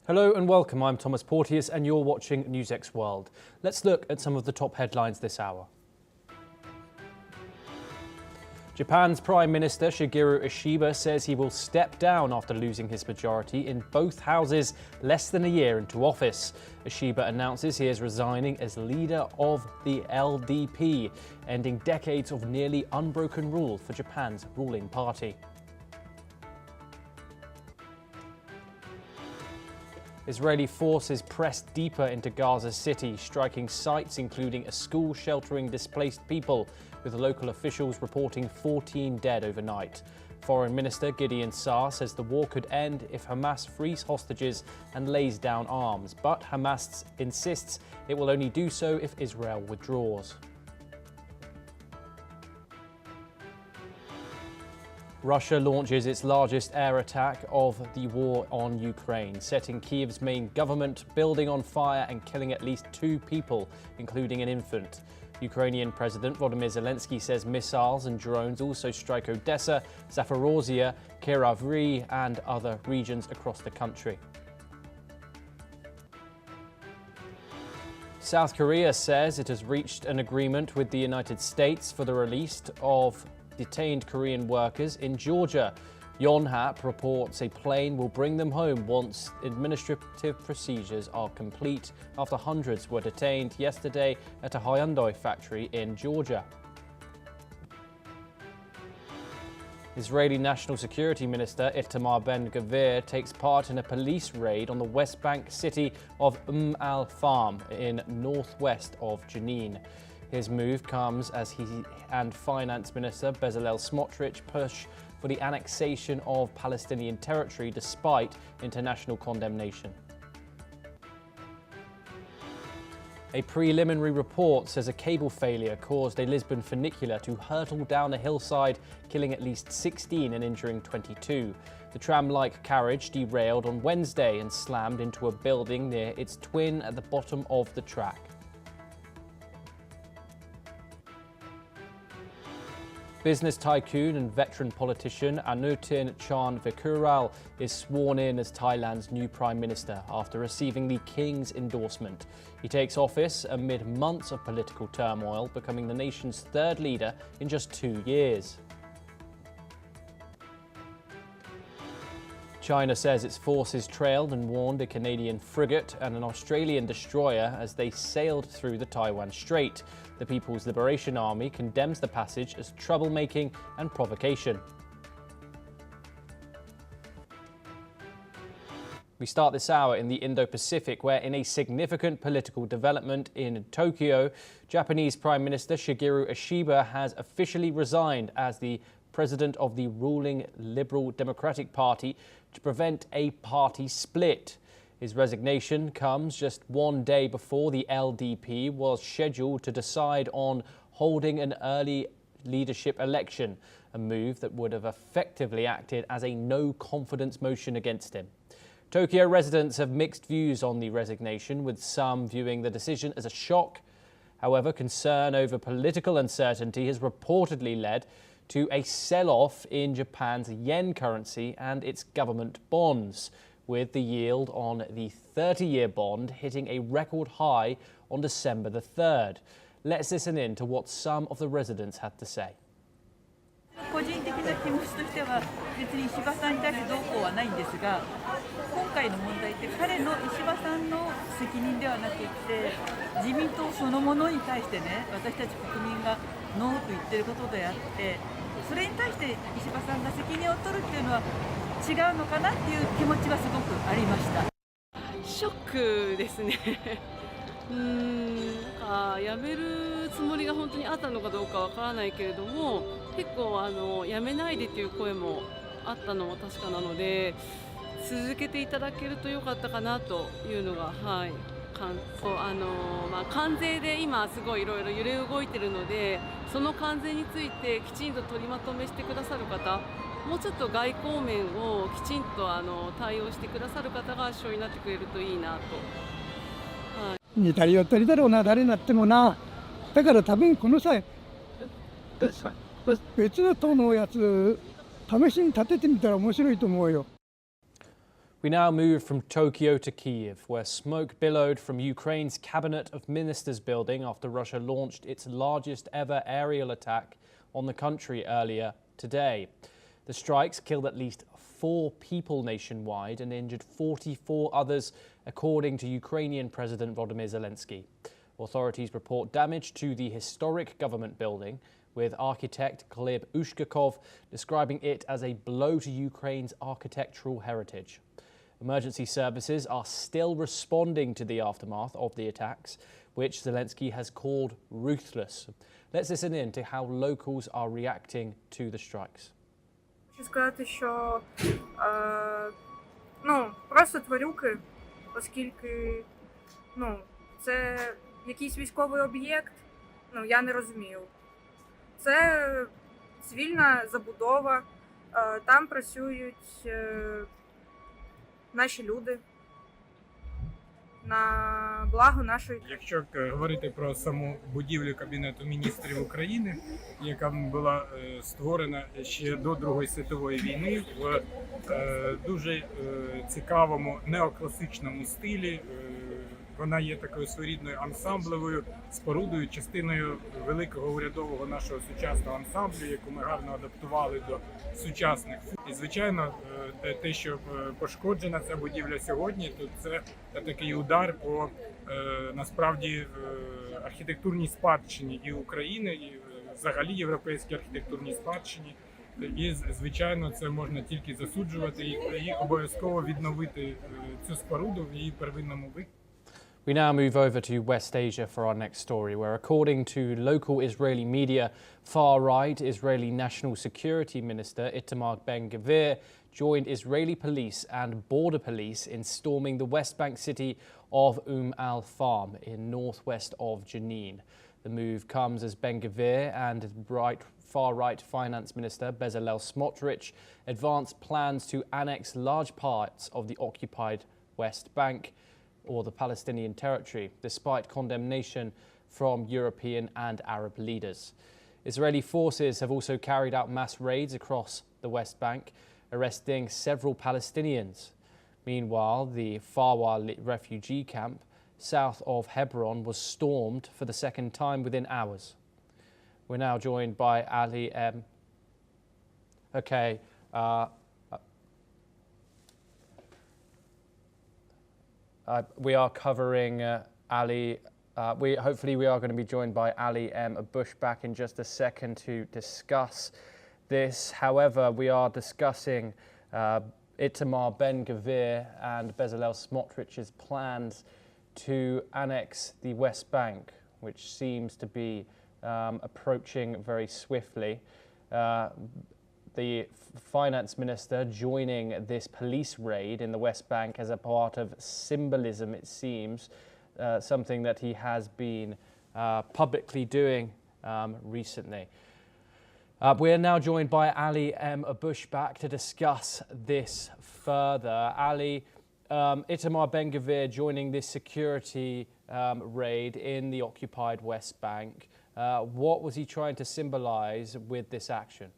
Hello and welcome, I'm Thomas Porteous and you're watching NewsX World. Let's look at some of the top headlines this hour. Japan's Prime Minister Shigeru Ishiba says he will step down after losing his majority in both houses less than a year into office. Ishiba announces he is resigning as leader of the LDP, ending decades of nearly unbroken rule for Japan's ruling party. Israeli forces pressed deeper into Gaza City, striking sites including a school sheltering displaced people, with local officials reporting 14 dead overnight. Foreign Minister Gideon Saar says the war could end if Hamas frees hostages and lays down arms, but Hamas insists it will only do so if Israel withdraws. Russia launches its largest air attack of the war on Ukraine, setting Kyiv's main government building on fire and killing at least 2 people, including an infant. Ukrainian President Volodymyr Zelensky says missiles and drones also strike Odessa, Zaporozhye, Kirovy and other regions across the country. South Korea says it has reached an agreement with the United States for the release of detained Korean workers in Georgia. Yonhap reports a plane will bring them home once administrative procedures are complete, after hundreds were detained yesterday at a Hyundai factory in Georgia. Israeli National Security Minister Itamar Ben-Gvir takes part in a police raid on the West Bank city of al-Farm in northwest of Jenin. His move comes as he and Finance Minister Bezalel Smotrich push for the annexation of Palestinian territory despite international condemnation. A preliminary report says a cable failure caused a Lisbon funicular to hurtle down a hillside, killing at least 16 and injuring 22. The tram-like carriage derailed on Wednesday and slammed into a building near its twin at the bottom of the track. Business tycoon and veteran politician Anutin Charnvirakul is sworn in as Thailand's new Prime Minister after receiving the King's endorsement. He takes office amid months of political turmoil, becoming the nation's third leader in just 2 years. China says its forces trailed and warned a Canadian frigate and an Australian destroyer as they sailed through the Taiwan Strait. The People's Liberation Army condemns the passage as troublemaking and provocation. We start this hour in the Indo-Pacific, where in a significant political development in Tokyo, Japanese Prime Minister Shigeru Ishiba has officially resigned as the president of the ruling Liberal Democratic Party to prevent a party split. His resignation comes just 1 day before the LDP was scheduled to decide on holding an early leadership election, a move that would have effectively acted as a no-confidence motion against him. Tokyo residents have mixed views on the resignation, with some viewing the decision as a shock. However, concern over political uncertainty has reportedly led to a sell-off in Japan's yen currency and its government bonds, with the yield on the 30-year bond hitting a record high on December the 3rd. Let's listen in to what some of the residents had to say. 個人的な気持ちとしては別に石破さんに対してどうこうはないんですが、今回の問題って彼の石破さんの責任ではなくって自民党そのものに対してね、私たち国民がノーと言ってることであって、それに対して石破さんが責任を取るっていうのは違うのかなっていう気持ちはすごくありました。ショックですね。辞めるつもりが本当にあったのかどうかわからないけれども、結構辞めないでという声もあったのも確かなので、続けていただけると良かったかなというのが、はい、関税で今すごいいろいろ揺れ動いてるので、その関税についてきちんと取りまとめしてくださる方、もうちょっと外交面をきちんと対応してくださる方が首相になってくれるといいなと。似たり寄ったりだろうな、誰になってもな。だから多分この際別の党のやつ試しに立ててみたら面白いと思うよ。We now move from Tokyo to Kiev, where smoke billowed from Ukraine's Cabinet of Ministers building after Russia launched its largest ever aerial attack on the country earlier today. The strikes killed at least 4 people nationwide and injured 44 others, according to Ukrainian President Volodymyr Zelensky. Authorities report damage to the historic government building, with architect Gleb Ushkakov describing it as a blow to Ukraine's architectural heritage. Emergency services are still responding to the aftermath of the attacks, which Zelensky has called ruthless. Let's listen in to how locals are reacting to the strikes. Хочу сказати, що просто тварюки, оскільки це якийсь військовий об'єкт, я не розумію. Це цивільна забудова, там працюють наші люди на благо нашої. Якщо говорити про саму будівлю Кабінету міністрів України, яка була створена ще до Другої світової війни в дуже цікавому неокласичному стилі, вона є такою своєрідною ансамблевою спорудою, частиною великого урядового нашого сучасного ансамблю, яку ми гарно адаптували до сучасних. І, звичайно, те, що пошкоджена ця будівля сьогодні, то це такий удар по, насправді, архітектурній спадщині і України, і взагалі європейській архітектурній спадщині. І, звичайно, це можна тільки засуджувати і обов'язково відновити цю споруду в її первинному вигляді. We now move over to West Asia for our next story, where according to local Israeli media, far-right Israeli National Security Minister Itamar Ben-Gvir joined Israeli police and border police in storming the West Bank city of al-Farm in northwest of Jenin. The move comes as Ben-Gvir and far-right Finance Minister Bezalel Smotrich advanced plans to annex large parts of the occupied West Bank, or the Palestinian territory, despite condemnation from European and Arab leaders. Israeli forces have also carried out mass raids across the West Bank, arresting several Palestinians. Meanwhile, the Farwa refugee camp south of Hebron was stormed for the second time within hours. We're now joined by Ali M. We are covering Ali. Hopefully we are going to be joined by Ali M. Bushback in just a second to discuss this. However, we are discussing Itamar Ben-Gvir and Bezalel Smotrich's plans to annex the West Bank, which seems to be approaching very swiftly. The finance minister joining this police raid in the West Bank as a part of symbolism, it seems, something that he has been publicly doing recently. We are now joined by Ali M. Bushback to discuss this further. Ali, Itamar Ben-Gvir joining this security raid in the occupied West Bank. What was he trying to symbolize with this action?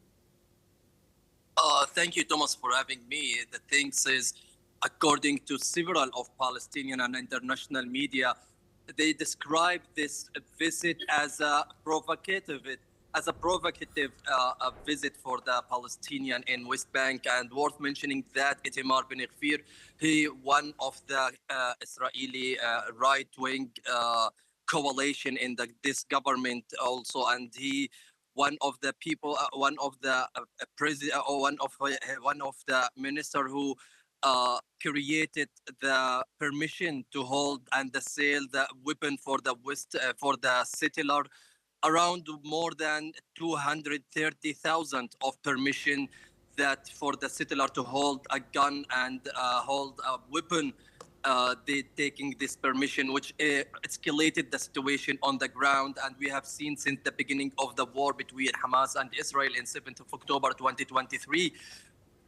Thank you, Thomas, for having me. The thing is, according to several of Palestinian and international media, they describe this visit as a provocative visit for the Palestinian in West Bank. And worth mentioning that Itamar Ben-Gvir, he one of the Israeli right-wing coalition in this government also, and he one of the people, one of the president, or one of the minister who created the permission to hold and the sale the weapon for the settler, around more than 230,000 of permission that for the settler to hold a gun and hold a weapon. They taking this permission, which escalated the situation on the ground. And we have seen since the beginning of the war between Hamas and Israel in 7th of October 2023,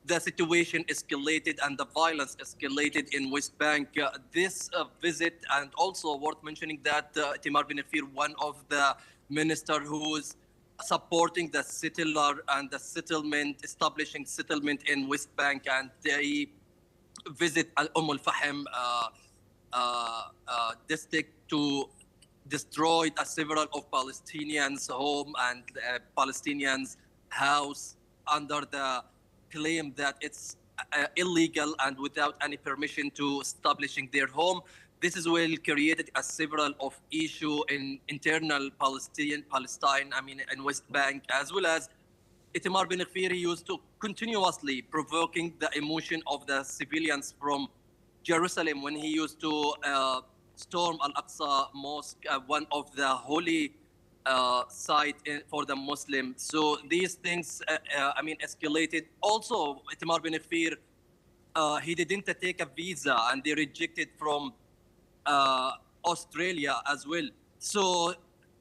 the situation escalated and the violence escalated in West Bank. This visit, and also worth mentioning that Itamar Ben-Gvir, one of the minister who is supporting the settler and the settlement, establishing settlement in West Bank, and they visit Al-Fahm district to destroy several of Palestinians' home and Palestinians' house under the claim that it's illegal and without any permission to establishing their home. This is will created a several of issue in internal Palestine, I mean, in West Bank, as well as Itamar bin Gfir used to continuously provoking the emotion of the civilians from Jerusalem when he used to storm Al-Aqsa Mosque, one of the holy site for the Muslim. So these things, I mean, escalated. Also, Itamar bin Gfir, he didn't take a visa and they rejected from Australia as well. So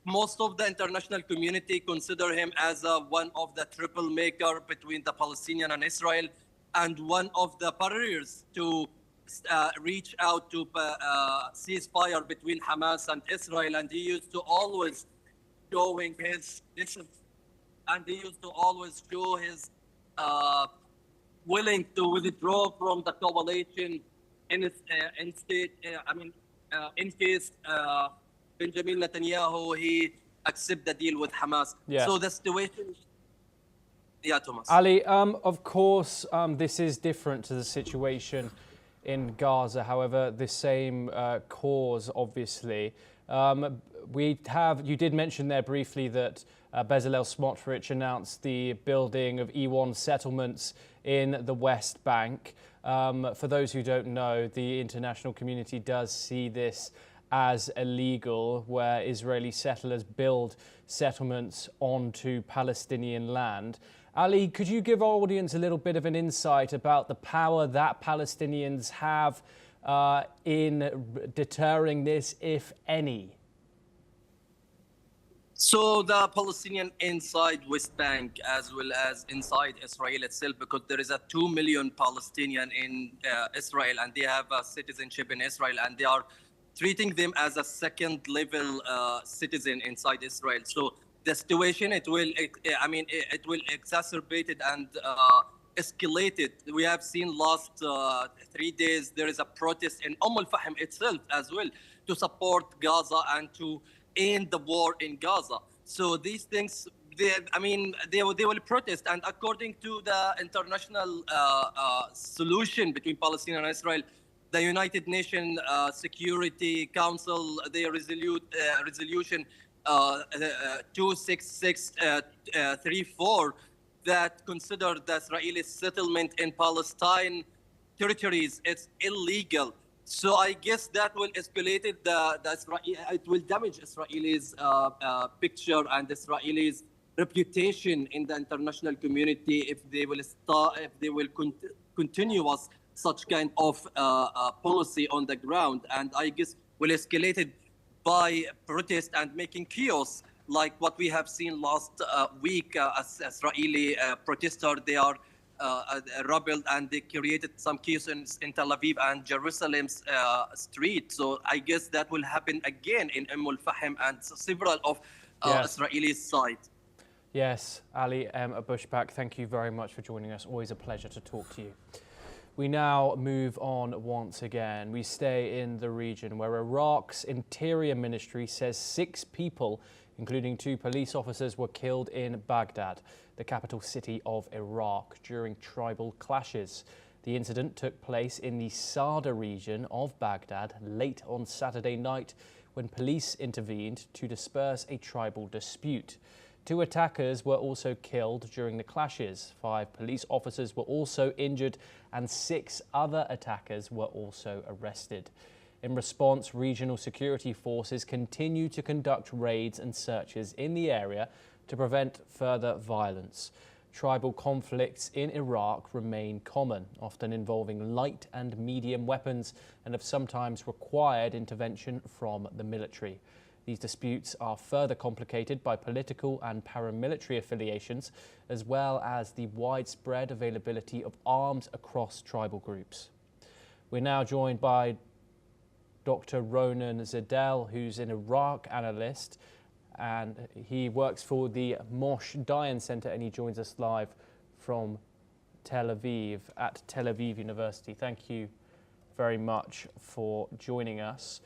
most of the international community consider him as one of the troublemaker between the Palestinian and Israel, and one of the barriers to reach out to ceasefire between Hamas and Israel. And he used to always showing his willing to withdraw from the coalition in state. In case Benjamin Netanyahu he accept the deal with Hamas. Yeah. So the situation. Yeah, Thomas. Ali, of course, this is different to the situation in Gaza. However, the same cause, obviously. You did mention there briefly that Bezalel Smotrich announced the building of E1 settlements in the West Bank. For those who don't know, the international community does see this as illegal, where Israeli settlers build settlements onto Palestinian land. Ali, could you give our audience a little bit of an insight about the power that Palestinians have in deterring this, if any? So the Palestinian inside West Bank as well as inside Israel itself, because there is a 2 million Palestinian in Israel and they have a citizenship in Israel and they are treating them as a second level citizen inside Israel. So the situation, it will exacerbate it and escalate it. We have seen last 3 days, there is a protest in Al-Fahm itself as well to support Gaza and to end the war in Gaza. So these things, they will protest. And according to the international solution between Palestine and Israel, the United Nations Security Council, their resolution 26634 that consider the Israeli settlement in Palestine territories, it's illegal. So I guess that will escalate it. It will damage Israelis' picture and Israelis' reputation in the international community if they will continue such kind of policy on the ground. And I guess will escalate it by protest and making chaos like what we have seen last week. As Israeli protesters, they are rebelled and they created some chaos in Tel Aviv and Jerusalem's street. So I guess that will happen again in Al-Fahm and several of Israeli sides. Yes, Ali Bushback, thank you very much for joining us. Always a pleasure to talk to you. We now move on once again. We stay in the region where Iraq's Interior Ministry says 6 people, including 2 police officers, were killed in Baghdad, the capital city of Iraq, during tribal clashes. The incident took place in the Sada region of Baghdad late on Saturday night when police intervened to disperse a tribal dispute. 2 attackers were also killed during the clashes. 5 police officers were also injured and 6 other attackers were also arrested. In response, regional security forces continue to conduct raids and searches in the area to prevent further violence. Tribal conflicts in Iraq remain common, often involving light and medium weapons, and have sometimes required intervention from the military. These disputes are further complicated by political and paramilitary affiliations, as well as the widespread availability of arms across tribal groups. We're now joined by Dr. Ronan Zidel, who's an Iraq analyst, and he works for the Moshe Dayan Center, and he joins us live from Tel Aviv at Tel Aviv University. Thank you very much for joining us.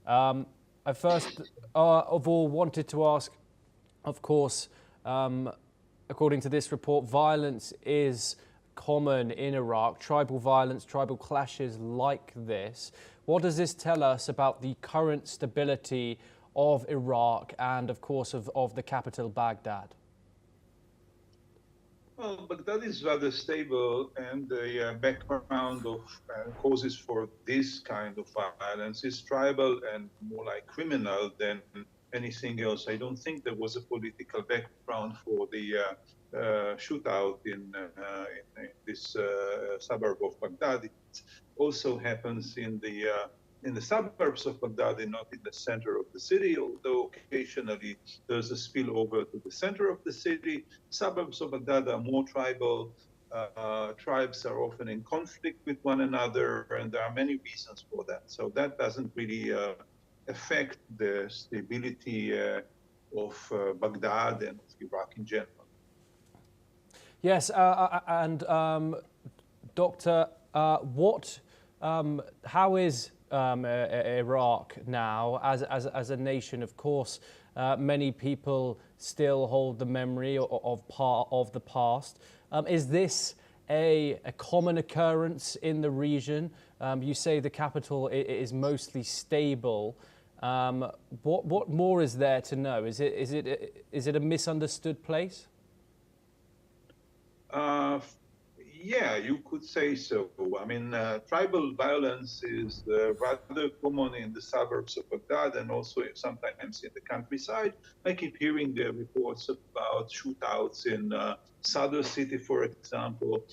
I first of all wanted to ask, of course, according to this report, violence is common in Iraq, tribal violence, tribal clashes like this. What does this tell us about the current stability of Iraq and, of course, of the capital, Baghdad? Well, Baghdad is rather stable, and the background of causes for this kind of violence is tribal and more like criminal than anything else. I don't think there was a political background for the shootout in this suburb of Baghdad. It also happens in the suburbs of Baghdad and not in the center of the city, although occasionally there's a spillover to the center of the city. Suburbs of Baghdad are more tribal. Tribes are often in conflict with one another, and there are many reasons for that. So that doesn't really affect the stability of Baghdad and of Iraq in general. Yes, and Doctor, how is Iraq now as a nation? Of course, many people still hold the memory of the past. Is this a common occurrence in the region? You say the capital is mostly stable. What more is there to know? Is it a misunderstood place? Yeah, you could say so. I mean, tribal violence is rather common in the suburbs of Baghdad and also sometimes in the countryside. I keep hearing the reports about shootouts in Sadr city, for example,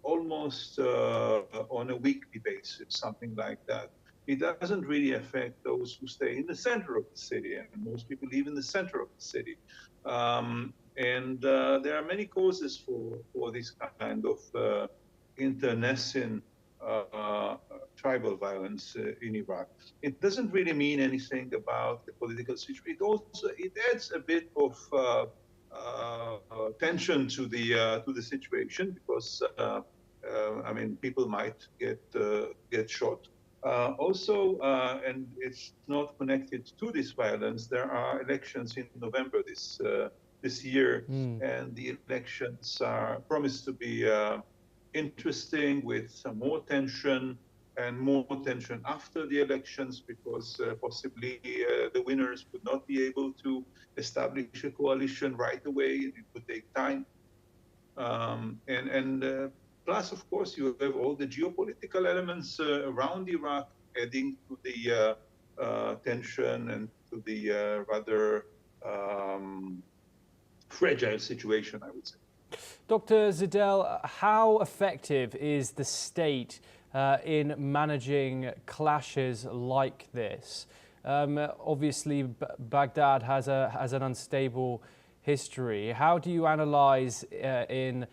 almost on a weekly basis, something like that. It doesn't really affect those who stay in the center of the city, and most people live in the center of the city. And there are many causes for this kind of internecine tribal violence in Iraq. It doesn't really mean anything about the political situation. It adds a bit of tension to the situation because I mean, people might get shot. Also, and it's not connected to this violence, there are elections in November this year, and the elections are promised to be interesting with some more tension and more tension after the elections because possibly the winners would not be able to establish a coalition right away. It would take time. Plus, of course, you have all the geopolitical elements around Iraq adding to the tension and to the rather fragile situation, I would say. Dr. Zidel, how effective is the state in managing clashes like this? Obviously, Baghdad has an unstable history. How do you analyze in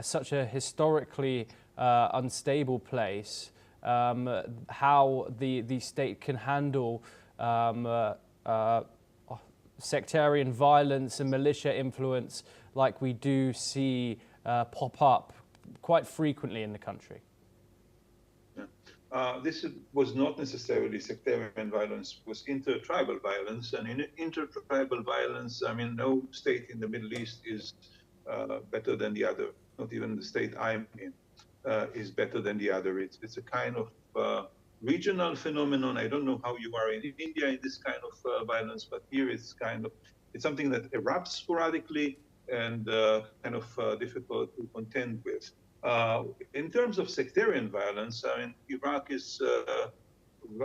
such a historically unstable place how the state can handle sectarian violence and militia influence like we do see pop up quite frequently in the country? This was not necessarily sectarian violence, it was inter-tribal violence. And in inter-tribal violence, I mean, no state in the Middle East is better than the other. Not even the state I'm in is better than the other. It's a kind of regional phenomenon. I don't know how you are in India in this kind of violence, but here it's something that erupts sporadically and kind of difficult to contend with. In terms of sectarian violence, I mean, Iraq is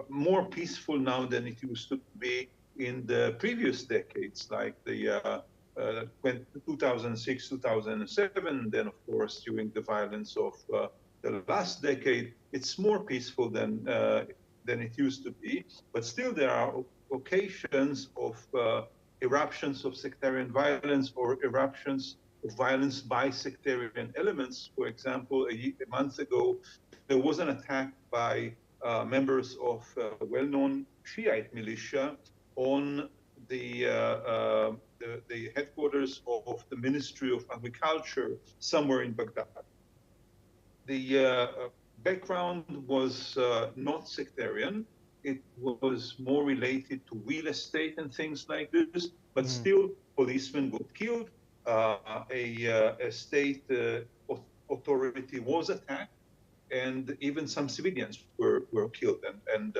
more peaceful now than it used to be in the previous decades, like the 2006, 2007, then of course during the violence of the last decade, it's more peaceful than it used to be. But still, there are occasions of eruptions of sectarian violence or eruptions of violence by sectarian elements. For example, a month ago, there was an attack by members of a well-known Shiite militia on the headquarters of the Ministry of Agriculture somewhere in Baghdad. The background was not sectarian. It was more related to real estate and things like this, but still policemen got killed. A state authority was attacked, and even some civilians were killed. And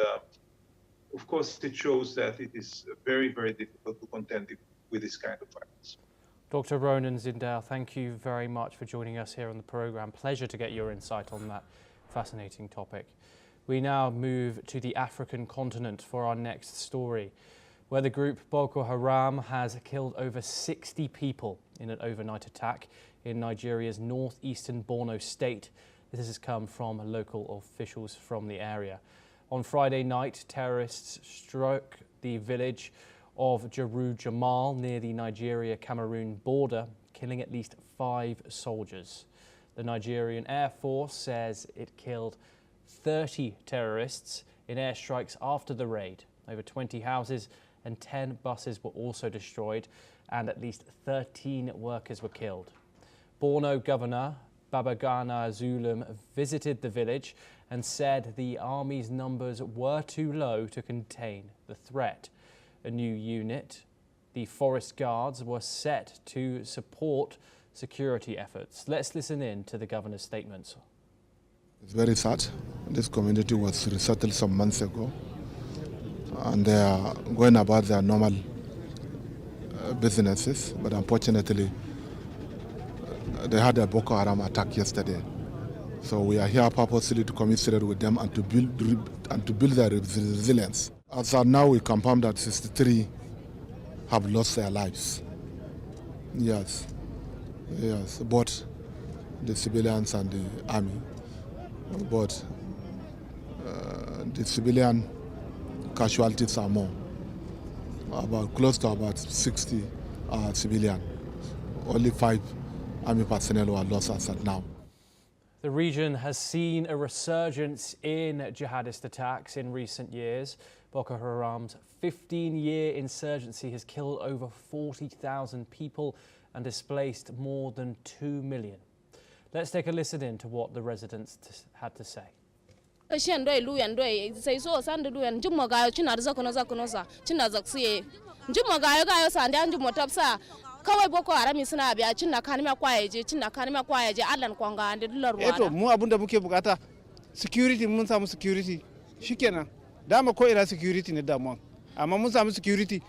of course, it shows that it is very, very difficult to contend with this kind of violence. Dr. Ronan Zindel, thank you very much for joining us here on the programme. Pleasure to get your insight on that fascinating topic. We now move to the African continent for our next story, where the group Boko Haram has killed over 60 people in an overnight attack in Nigeria's northeastern Borno state. This has come from local officials from the area. On Friday night, terrorists struck the village of Jaru Jamal near the Nigeria-Cameroon border, killing at least 5 soldiers. The Nigerian Air Force says it killed 30 terrorists in airstrikes after the raid. Over 20 houses and 10 buses were also destroyed, and at least 13 workers were killed. Borno Governor Babagana Zulum visited the village and said the army's numbers were too low to contain the threat. A new unit, the Forest Guards, was set to support security efforts. Let's listen in to the governor's statements. It's very sad. This community was resettled some months ago, and they are going about their normal businesses, but unfortunately they had a Boko Haram attack yesterday. So we are here purposely to commiserate with them and to build their resilience. As of now, we confirm that 63 have lost their lives. Yes, both the civilians and the army. But the civilian casualties are more, close to about 60 civilian. Only 5 army personnel were lost as of now. The region has seen a resurgence in jihadist attacks in recent years. Boko Haram's 15-year insurgency has killed over 40,000 people and displaced more than 2 million. Let's take a listen in to what the residents had to say. Kawai Boko Haram suna biya cin na kanima kwayaje Allah kwanga da dular ruwa. Eto mu abinda muke bukata security, mun samu security shikenan. Dama ko ina security ne damuwa. Amma mun samu security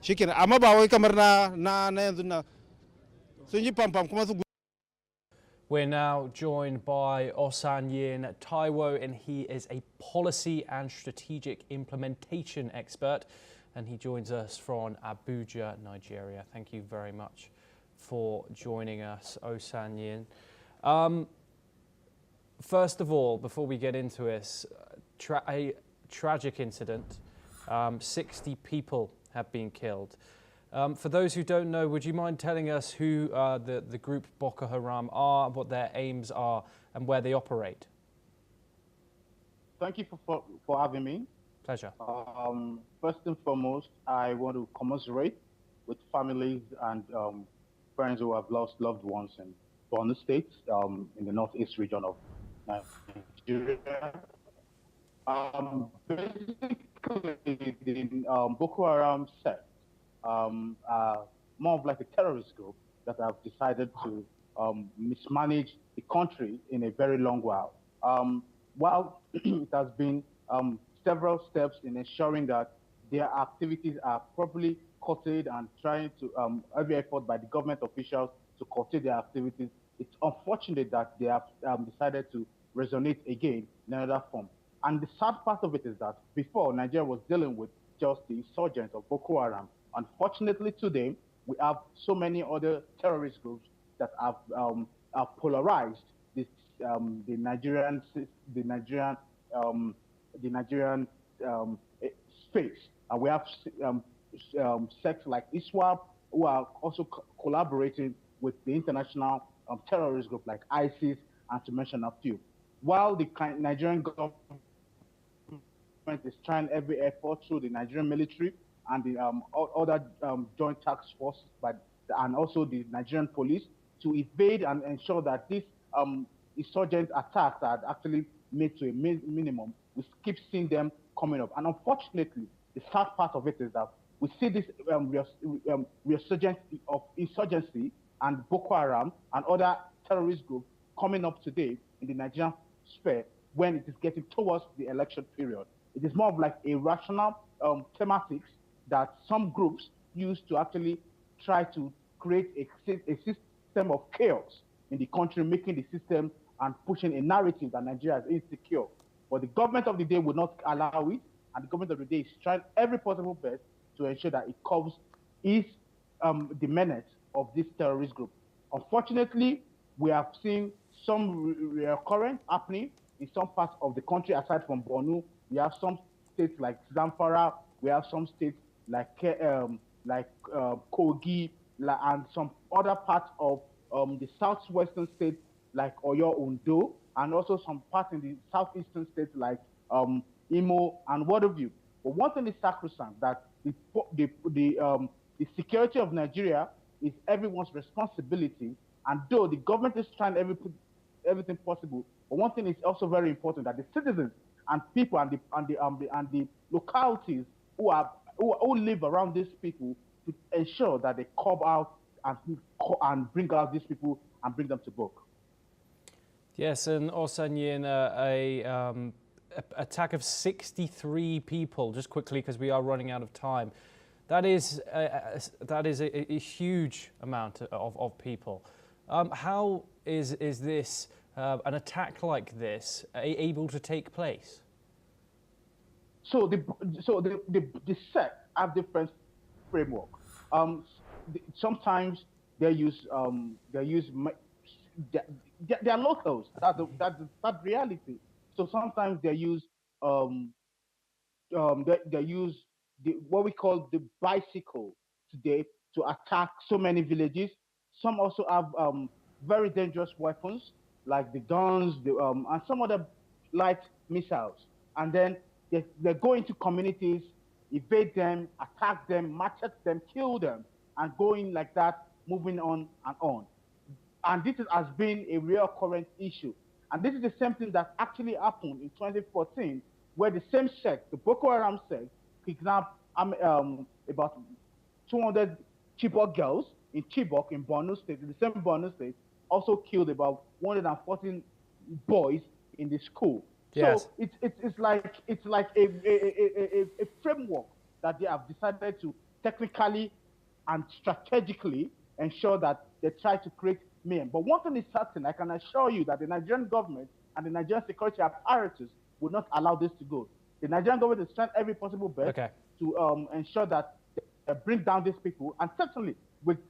shikenan, amma ba wai kamar na yanzu na sun yi pam kuma su. We're now joined by Osanyin Taiwo, and he is a policy and strategic implementation expert, and he joins us from Abuja, Nigeria. Thank you very much for joining us, Osanyin. First of all, before we get into this, a tragic incident. 60 people have been killed. For those who don't know, would you mind telling us who the group Boko Haram are, what their aims are, and where they operate? Thank you for having me. Pleasure. First and foremost, I want to commiserate with families and friends who have lost loved ones in Borno State, in the northeast region of Nigeria. Basically, the Boko Haram sect more of like a terrorist group that have decided to mismanage the country in a very long while. While it has been several steps in ensuring that their activities are properly curtailed and trying to every effort by the government officials to curtail their activities, it's unfortunate that they have decided to resonate again in another form. And the sad part of it is that before, Nigeria was dealing with just the insurgents of Boko Haram. Unfortunately, today, we have so many other terrorist groups that have polarized this, the Nigerian space. And we have sects like ISWAP who are also collaborating with the international terrorist group like ISIS, and to mention a few. While the Nigerian government is trying every effort through the Nigerian military and the other joint task force and also the Nigerian police to evade and ensure that these insurgent attacks are actually made to a minimum. We keep seeing them coming up. And unfortunately, the sad part of it is that we see this resurgence of insurgency and Boko Haram and other terrorist groups coming up today in the Nigerian sphere when it is getting towards the election period. It is more of like a rational thematics that some groups use to actually try to create a system of chaos in the country, making the system and pushing a narrative that Nigeria is insecure. But the government of the day will not allow it, and the government of the day is trying every possible best to ensure that it covers the menace of this terrorist group. Unfortunately, we have seen some recurrent happening in some parts of the country aside from Borno. We have some states like Zamfara, we have some states like Kogi, and some other parts of the southwestern states like Oyo, Ondo, and also some parts in the southeastern states like Imo and what have you. But one thing is sacrosanct, that the security of Nigeria is everyone's responsibility. And though the government is trying everything possible, but one thing is also very important, that the citizens and people and the localities who live around these people to ensure that they curb out and bring out these people and bring them to book. Yes, and Osanyin, a attack of 63 people, just quickly because we are running out of time. That is a huge amount of people. How is this, an attack like this, able to take place? So the sect have different framework. Sometimes they are locals. That's reality. So sometimes they use what we call the bicycle today to attack so many villages. Some also have very dangerous weapons like the guns, and some other light missiles. And then they go into communities, evade them, attack them, machete them, kill them, and going like that, moving on and on. And this has been a real current issue. And this is the same thing that actually happened in 2014, where the same sect, the Boko Haram sect, kidnapped about 200 Chibok girls in Chibok in Borno State, in the same Borno State, also killed about 114 boys in the school. Yes. So it's like a framework that they have decided to technically and strategically ensure that they try to create mayhem. But one thing is certain, I can assure you that the Nigerian government and the Nigerian security apparatus will not allow this to go. The Nigerian government is trying every possible best to ensure that they bring down these people, and certainly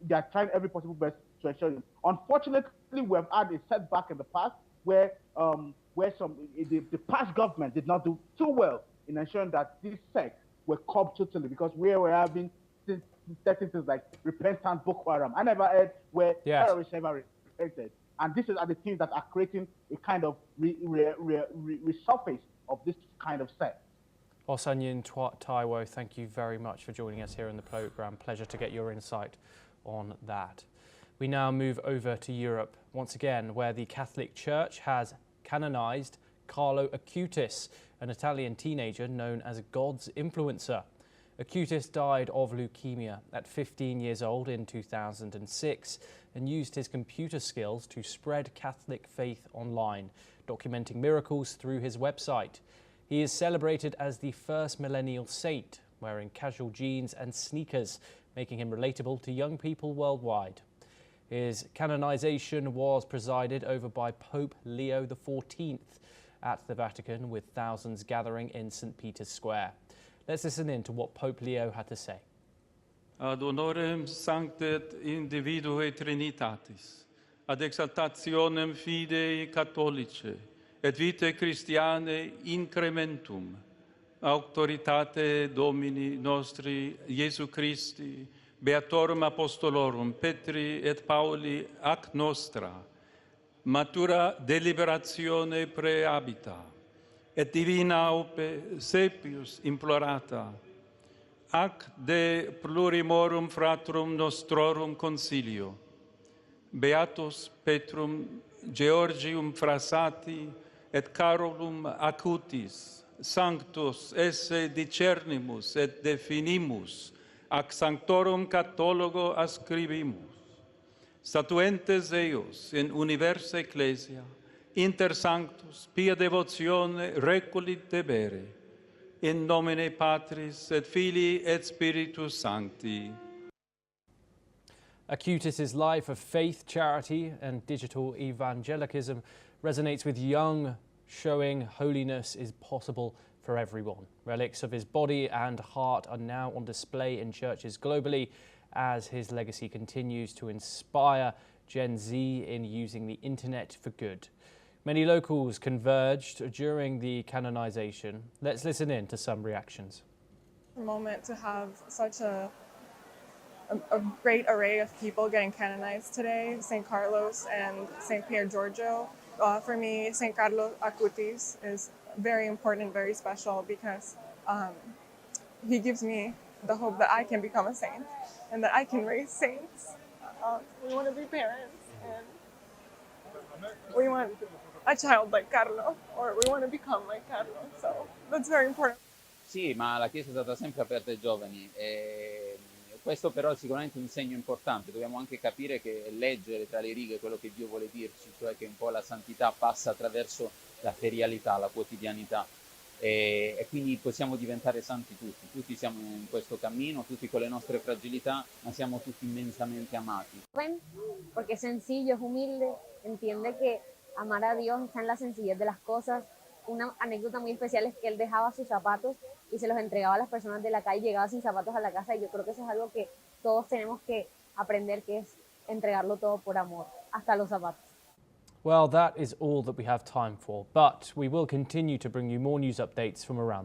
they are trying every possible best to ensure them. Unfortunately, we have had a setback in the past where the past government did not do too well in ensuring that these sects were curbed totally, because we were having certain things like repentant Boko Haram. I never heard where terrorists ever repented. And these are the things that are creating a kind of resurface of this kind of sect. Osanyin Taiwo, thank you very much for joining us here in the programme. Pleasure to get your insight on that. We now move over to Europe, once again, where the Catholic Church has canonised Carlo Acutis, an Italian teenager known as God's influencer. Acutis died of leukemia at 15 years old in 2006 and used his computer skills to spread Catholic faith online, documenting miracles through his website. He is celebrated as the first millennial saint, wearing casual jeans and sneakers, making him relatable to young people worldwide. His canonization was presided over by Pope Leo XIV at the Vatican, with thousands gathering in St. Peter's Square. Let's listen in to what Pope Leo had to say. Ad honorem sanctet individue Trinitatis, ad exaltationem fidei catholicae, et vitae Christianae incrementum, auctoritate Domini nostri Iesu Christi, beatorum apostolorum Petri et Pauli ac nostra, matura deliberatione prehabita, et divina aupe sepius implorata, ac de plurimorum fratrum nostrorum consilio. Beatus Petrum Georgium Frassati et Carolum Acutis, sanctus esse discernimus et definimus, ac sanctorum Cathologo ascribimus. Statuentes eius in universa ecclesia, inter sanctus pia devotione reculit debere, in nomine Patris et Filii et Spiritus Sancti. Acutis's life of faith, charity and digital evangelicism resonates with young, showing holiness is possible for everyone. Relics of his body and heart are now on display in churches globally as his legacy continues to inspire Gen Z in using the internet for good. Many locals converged during the canonization. Let's listen in to some reactions. A moment to have such a great array of people getting canonized today, St. Carlos and St. Pier Giorgio. For me, St. Carlos Acutis is very important, very special because he gives me the hope that I can become a saint and that I can raise saints. We want to be parents and we want a child like Carlo, or we want to become like Carlo, so that's very important. Sì, ma la Chiesa è stata sempre aperta ai giovani e questo però è sicuramente un segno importante. Dobbiamo anche capire che leggere tra le righe quello che Dio vuole dirci, cioè che un po' la santità passa attraverso la ferialità, la quotidianità e quindi possiamo diventare santi tutti. Tutti siamo in questo cammino, tutti con le nostre fragilità, ma siamo tutti immensamente amati. Porque es sencillo, es humilde, entiende que amar a Dios está en la sencillez de las cosas. Una anécdota muy especial es que él dejaba sus zapatos y se los entregaba a las personas de la calle, llegaba sin zapatos a la casa y yo creo que eso es algo que todos tenemos que aprender, que es entregarlo todo por amor, hasta los zapatos. Well, that is all that we have time for, but we will continue to bring you more news updates from around the world.